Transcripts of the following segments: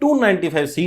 295C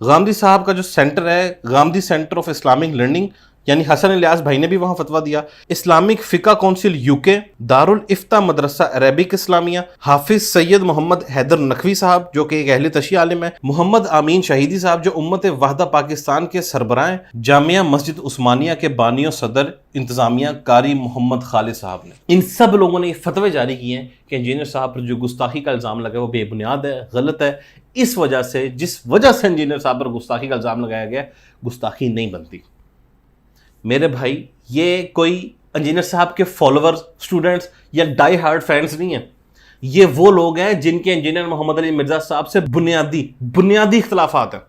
Ghamidi صاحب کا جو سینٹر ہے Ghamidi centre of Islamic learning یعنی حسن الیاس بھائی نے بھی وہاں فتویٰ دیا. اسلامک فقہ کونسل UK، دارالافتاء مدرسہ عربک اسلامیہ، حافظ سید محمد حیدر نقوی صاحب جو کہ ایک اہل تشیع عالم ہے، محمد امین شہیدی صاحب جو امت وحدہ پاکستان کے سربراہ ہیں، جامعہ مسجد عثمانیہ کے بانی و صدر انتظامیہ قاری محمد خالد صاحب نے. ان سب لوگوں نے یہ فتوے جاری کیے ہیں کہ انجینئر صاحب پر جو گستاخی کا الزام لگا ہے وہ بے بنیاد ہے، غلط ہے. اس وجہ سے جس وجہ سے انجینئر صاحب پر گستاخی کا الزام لگایا گیا گستاخی نہیں بنتی. میرے بھائی یہ کوئی انجینئر صاحب کے فالوورز، اسٹوڈنٹس یا ڈائی ہارڈ فینس نہیں ہیں. یہ وہ لوگ ہیں جن کے انجینئر محمد علی مرزا صاحب سے بنیادی اختلافات ہیں.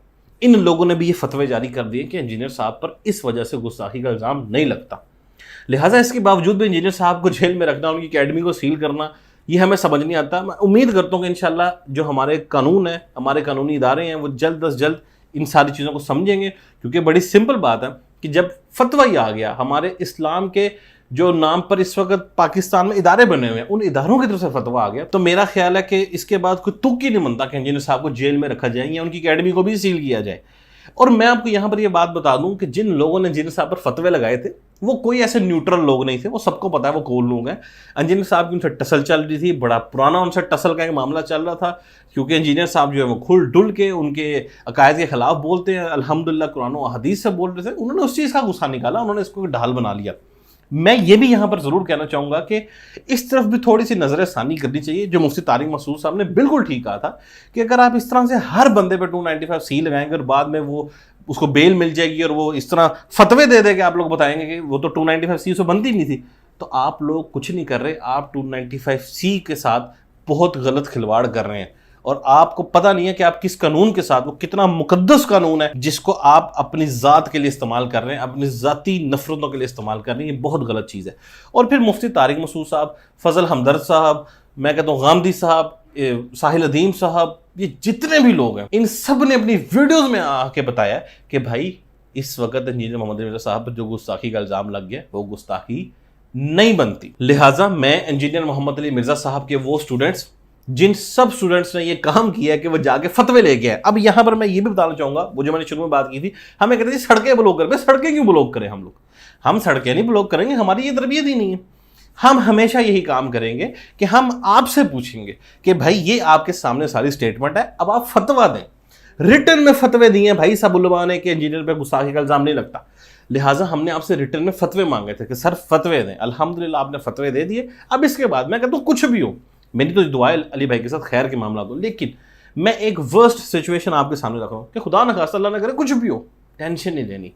ان لوگوں نے بھی یہ فتوے جاری کر دیے کہ انجینئر صاحب پر اس وجہ سے گستاخی کا الزام نہیں لگتا. لہٰذا اس کے باوجود بھی انجینئر صاحب کو جیل میں رکھنا، ان کی اکیڈمی کو سیل کرنا، یہ ہمیں سمجھ نہیں آتا. میں امید کرتا ہوں کہ انشاءاللہ جو ہمارے قانون ہیں، ہمارے قانونی ادارے ہیں، وہ جلد از جلد ان ساری چیزوں کو سمجھیں گے. کیونکہ بڑی سمپل بات ہے کہ جب فتویٰ ہی آ گیا، ہمارے اسلام کے جو نام پر اس وقت پاکستان میں ادارے بنے ہوئے ہیں ان اداروں کی طرف سے فتویٰ آ گیا، تو میرا خیال ہے کہ اس کے بعد کوئی تک ہی نہیں بنتا کہ انجینئر صاحب کو جیل میں رکھا جائے یا ان کی اکیڈمی کو بھی سیل کیا جائے. اور میں آپ کو یہاں پر یہ بات بتا دوں کہ جن لوگوں نے انجینئر صاحب پر فتوے لگائے تھے وہ کوئی ایسے نیوٹرل لوگ نہیں تھے، وہ سب کو پتا ہے وہ کون لوگ ہیں. انجینئر صاحب کی ان سے ٹسل چل رہی تھی، بڑا پرانا ان سے ٹسل کا ایک معاملہ چل رہا تھا، کیونکہ انجینئر صاحب جو ہے وہ کھل ڈل کے ان کے عقائد کے خلاف بولتے ہیں، الحمدللہ قرآن و حدیث سے بول رہے تھے. انہوں نے اس چیز کا غصہ نکالا، انہوں نے اس کو ڈھال بنا لیا. میں یہ بھی یہاں پر ضرور کہنا چاہوں گا کہ اس طرف بھی تھوڑی سی نظر ثانی کرنی چاہیے. جو مفتی طارق مسعود صاحب نے بالکل ٹھیک کہا تھا کہ اگر آپ اس طرح سے ہر بندے پہ 295C لگائیں گے اور بعد میں وہ اس کو بیل مل جائے گی اور وہ اس طرح فتوے دے دے کہ آپ لوگ بتائیں گے کہ وہ تو 295C سے بنتی نہیں تھی، تو آپ لوگ کچھ نہیں کر رہے. آپ 295C کے ساتھ بہت غلط کھلواڑ کر رہے ہیں اور آپ کو پتہ نہیں ہے کہ آپ کس قانون کے ساتھ، وہ کتنا مقدس قانون ہے جس کو آپ اپنی ذات کے لیے استعمال کر رہے ہیں، اپنی ذاتی نفرتوں کے لیے استعمال کر رہے ہیں. یہ بہت غلط چیز ہے. اور پھر مفتی طارق مسعود صاحب، فضل ہمدرد صاحب، میں کہتا ہوں غامدی صاحب، ساحل ادیم صاحب، یہ جتنے بھی لوگ ہیں ان سب نے اپنی ویڈیوز میں آ کے بتایا کہ بھائی اس وقت انجینئر محمد علی مرزا صاحب پر جو گستاخی کا الزام لگ گیا وہ گستاخی نہیں بنتی. لہٰذا میں انجینئر محمد علی مرزا صاحب کے وہ اسٹوڈنٹس جن سب اسٹوڈنٹس نے یہ کام کیا ہے کہ وہ جا کے فتوے لے کے آئے. اب یہاں پر میں یہ بھی بتانا چاہوں گا، وہ جو میں نے شروع میں بات کی تھی، ہمیں کہتے ہیں سڑکیں بلاک کریں. سڑکیں کیوں بلاک کریں؟ ہم سڑکیں نہیں بلاک کریں گے، ہماری یہ تربیت ہی نہیں ہے. ہم ہمیشہ یہی کام کریں گے کہ ہم آپ سے پوچھیں گے کہ بھائی یہ آپ کے سامنے ساری سٹیٹمنٹ ہے، اب آپ فتویٰ دیں. ریٹن میں فتوے دیے ہیں بھائی سب علماء نے کہ انجینئر پہ گستاخی کا الزام نہیں لگتا. لہٰذا ہم نے آپ سے ریٹن میں فتوے مانگے تھے کہ سر فتوے دیں. الحمدللہ آپ نے فتوے دے دیے. اب اس کے بعد میں کہتا ہوں کچھ بھی ہو، میری تو دعا ہے علی بھائی کے ساتھ خیر کے معاملات ہوں، لیکن میں ایک ورسٹ سچویشن آپ کے سامنے رکھ رہا ہوں کہ خدا نخواستہ اللہ نہ کرے کچھ بھی ہو، ٹینشن نہیں لینی.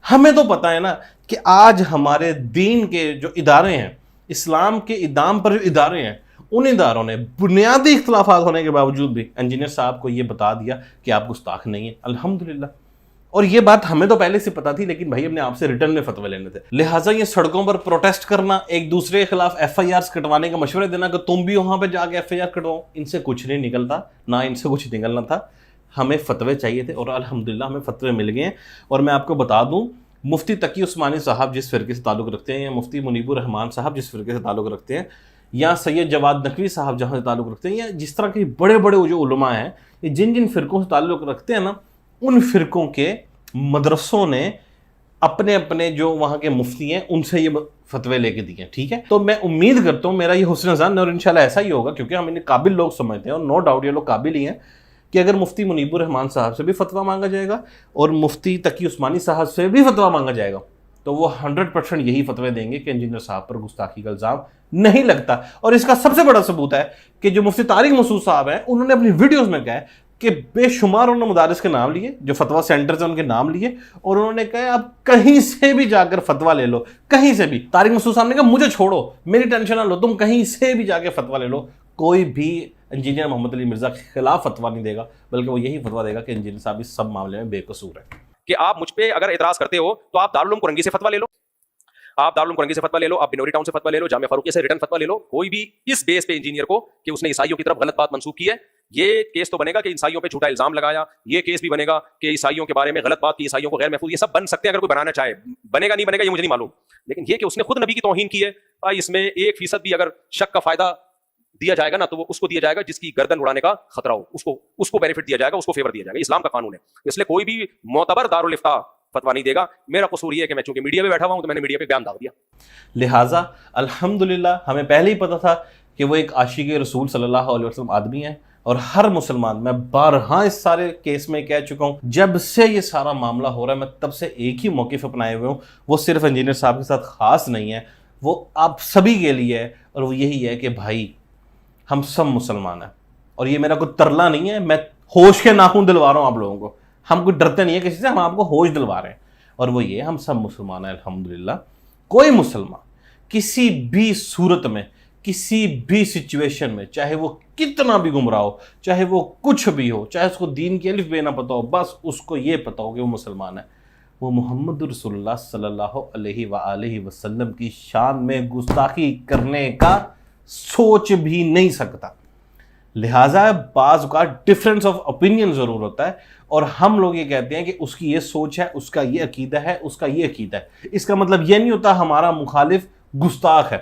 ہمیں تو پتہ ہے نا کہ آج ہمارے دین کے جو ادارے ہیں، اسلام کے ادام پر جو ادارے ہیں، ان اداروں نے بنیادی اختلافات ہونے کے باوجود بھی انجینئر صاحب کو یہ بتا دیا کہ آپ گستاخ نہیں ہیں. الحمدللہ. اور یہ بات ہمیں تو پہلے سے پتا تھی، لیکن بھائی ہم نے آپ سے ریٹرن میں فتوے لینے تھے. لہٰذا یہ سڑکوں پر پروٹیسٹ کرنا، ایک دوسرے کے خلاف FIRs کٹوانے کا مشورے دینا کہ تم بھی وہاں پہ جا کے FIR کٹواؤ، ان سے کچھ نہیں نکلتا، نہ ان سے کچھ نکلنا تھا. ہمیں فتوے چاہیے تھے اور الحمدللہ ہمیں فتوے مل گئے ہیں. اور میں آپ کو بتا دوں، مفتی تقی عثمانی صاحب جس فرقے سے تعلق رکھتے ہیں، یا مفتی منیب الرحمان صاحب جس فرقے سے تعلق رکھتے ہیں، یا سید جواد نقوی صاحب جہاں سے تعلق رکھتے ہیں، یا جس طرح کے بڑے بڑے جو علماء ہیں، یہ جن فرقوں سے تعلق رکھتے ہیں نا، ان فرقوں کے مدرسوں نے اپنے اپنے جو وہاں کے مفتی ہیں ان سے یہ فتوے لے کے دیے ہیں. ٹھیک ہے، تو میں امید کرتا ہوں، میرا یہ حسن ظن اور انشاءاللہ ایسا ہی ہوگا، کیونکہ ہم انہیں قابل لوگ سمجھتے ہیں اور نو ڈاؤٹ یہ لوگ قابل ہی ہیں، کہ اگر مفتی منیب الرحمان صاحب سے بھی فتویٰ مانگا جائے گا اور مفتی تقی عثمانی صاحب سے بھی فتویٰ مانگا جائے گا تو وہ 100% یہی فتوے دیں گے کہ انجینئر صاحب پر گستاخی کا الزام نہیں لگتا. اور اس کا سب سے بڑا ثبوت ہے کہ جو مفتی طارق مسعود صاحب ہیں، انہوں نے اپنی ویڈیوز میں کہا ہے کہ بے شمار انہوں نے مدارس کے نام لیے، جو فتویٰ سینٹرز ہیں ان کے نام لیے، اور انہوں نے کہا آپ کہیں سے بھی جا کر فتویٰ لے لو، کہیں سے بھی. طارق مسعود صاحب نے کہا مجھے چھوڑو، میری ٹینشن نہ لو، تم کہیں سے بھی جا کے فتویٰ لے لو، کوئی بھی انجینئر محمد علی مرزا کے خلاف فتویٰ نہیں دے گا، بلکہ وہ یہی فتویٰ دے گا کہ انجینئر صاحب اس سب معاملے میں بے قصور ہے. کہ آپ مجھ پہ اگر اعتراض کرتے ہو تو آپ دارالعلوم کرنگی سے فتویٰ لے لو، آپ دارالعلوم کرنگی سے فتویٰ لے لو، آپ بنوری ٹاؤن سے فتویٰ لے لو، جامعہ فاروقیہ سے ریٹرن فتویٰ لے لو. کوئی بھی اس بیس پہ انجینئر کو کہ اس نے عیسائیوں کی طرف غلط بات منسوخ کی ہے، یہ کیس تو بنے گا کہ عیسائیوں پہ جھوٹا الزام لگایا، یہ کیس بھی بنے گا کہ عیسائیوں کے بارے میں غلط بات کی، عیسائیوں کو غیر محفوظ، یہ سب بن سکتے ہیں اگر کوئی بنانا چاہے. بنے گا نہیں بنے گا یہ مجھے نہیں معلوم، لیکن یہ کہ اس نے خود نبی کی توہین کی ہے، اس میں 1% بھی اگر شک کا فائدہ دیا جائے گا نا تو وہ اس کو دیا جائے گا جس کی گردن اڑانے کا خطرہ ہو, اس کو بینیفٹ دیا جائے گا, اس کو فیور دیا جائے گا. اسلام کا قانون ہے. اس لیے کوئی بھی معتبر دارالفتاء فتوا نہیں دے گا. میرا قصور یہ ہے کہ میں چونکہ میڈیا پہ بیٹھا ہوا ہوں تو میں نے میڈیا پہ بیان ڈال دیا. لہٰذا الحمدللہ ہمیں پہلے ہی پتا تھا کہ وہ ایک عاشق رسول صلی اللہ علیہ وسلم آدمی ہے, اور ہر مسلمان, میں بارہا اس سارے کیس میں کہہ چکا ہوں, جب سے یہ سارا معاملہ ہو رہا ہے میں تب سے ایک ہی موقف اپنائے ہوئے ہوں. وہ صرف انجینئر صاحب کے ساتھ خاص نہیں ہے, وہ آپ سبھی کے لیے ہے, اور وہ یہی ہے کہ بھائی ہم سب مسلمان ہیں. اور یہ میرا کوئی ترلا نہیں ہے, میں ہوش کے ناخن دلوا رہا ہوں آپ لوگوں کو. ہم کوئی ڈرتے نہیں ہیں کسی سے, ہم آپ کو ہوش دلوا رہے ہیں. اور وہ یہ ہم سب مسلمان ہیں الحمدللہ. کوئی مسلمان کسی بھی صورت میں, کسی بھی سچویشن میں, چاہے وہ کتنا بھی گمراہ ہو, چاہے وہ کچھ بھی ہو, چاہے اس کو دین کی الف بے نہ پتہ ہو, بس اس کو یہ پتہ ہو کہ وہ مسلمان ہے. وہ محمد رسول اللہ صلی اللہ علیہ وآلہ وسلم کی شان میں گستاخی کرنے کا سوچ بھی نہیں سکتا. لہٰذا بعض اوقات ڈفرینس آف اوپینین ضرور ہوتا ہے, اور ہم لوگ یہ کہتے ہیں کہ اس کی یہ سوچ ہے, اس کا یہ عقیدہ ہے, اس کا یہ عقیدہ ہے. اس کا مطلب یہ نہیں ہوتا ہمارا مخالف گستاخ ہے.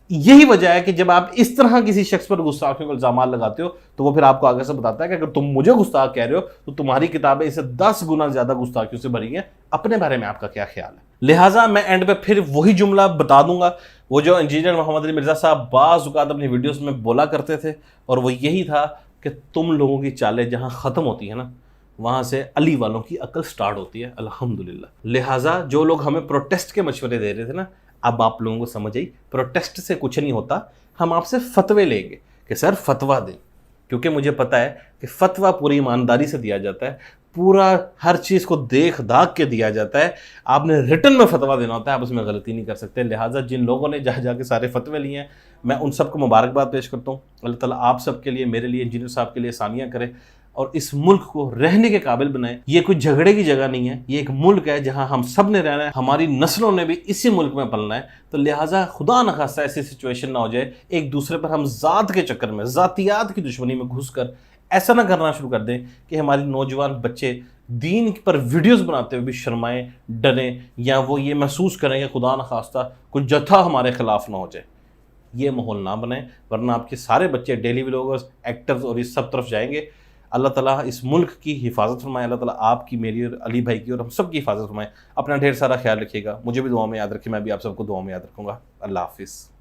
یہی وجہ ہے کہ جب آپ اس طرح کسی شخص پر گستاخیوں کے الزامات لگاتے ہو تو وہ پھر آپ کو آگے سے بتاتا ہے کہ اگر تم مجھے گستاخ کہہ رہے ہو تو تمہاری کتابیں اسے 10 گنا زیادہ گستاخیوں سے بھری ہیں. اپنے بارے میں آپ کا کیا خیال ہے؟ لہٰذا میں اینڈ پہ پھر وہی جملہ بتا دوں گا وہ جو انجینئر محمد علی مرزا صاحب بعض اوقات اپنی ویڈیوز میں بولا کرتے تھے, اور وہ یہی تھا کہ تم لوگوں کی چالیں جہاں ختم ہوتی ہیں نا, وہاں سے علی والوں کی عقل سٹارٹ ہوتی ہے الحمدللہ. لہٰذا جو لوگ ہمیں پروٹیسٹ کے مشورے دے رہے تھے نا, اب آپ لوگوں کو سمجھ آئی پروٹیسٹ سے کچھ نہیں ہوتا. ہم آپ سے فتوے لیں گے کہ سر فتویٰ دیں, کیونکہ مجھے پتا ہے کہ فتویٰ پوری ایمانداری سے دیا جاتا ہے, پورا ہر چیز کو دیکھ داکھ کے دیا جاتا ہے. آپ نے ریٹن میں فتویٰ دینا ہوتا ہے, آپ اس میں غلطی نہیں کر سکتے. لہٰذا جن لوگوں نے جا کے سارے فتوے لیے ہیں, میں ان سب کو مبارکباد پیش کرتا ہوں. اللہ تعالیٰ آپ سب کے لیے, میرے لیے, انجینئر صاحب کے لیے آسانیاں کرے اور اس ملک کو رہنے کے قابل بنائے. یہ کوئی جھگڑے کی جگہ نہیں ہے, یہ ایک ملک ہے جہاں ہم سب نے رہنا ہے, ہماری نسلوں نے بھی اسی ملک میں پلنا ہے. تو لہٰذا خدا نخواستہ ایسی سچویشن نہ ہو جائے ایک دوسرے پر ہم ذات کے چکر میں, ذاتیات کی دشمنی میں گھس کر ایسا نہ کرنا شروع کر دیں کہ ہماری نوجوان بچے دین پر ویڈیوز بناتے ہوئے بھی شرمائیں, ڈریں, یا وہ یہ محسوس کریں کہ خدا نخواستہ کوئی جتھا ہمارے خلاف نہ ہو جائے. یہ ماحول نہ بنائیں, ورنہ آپ کے سارے بچے ڈیلی ولاگرز, ایکٹرز اور اس سب طرف جائیں گے. اللہ تعالیٰ اس ملک کی حفاظت فرمائے, اللہ تعالیٰ آپ کی, میری اور علی بھائی کی اور ہم سب کی حفاظت فرمائے. اپنا ڈھیر سارا خیال رکھیے گا, مجھے بھی دعا میں یاد رکھیں, میں بھی آپ سب کو دعا میں یاد رکھوں گا. اللہ حافظ.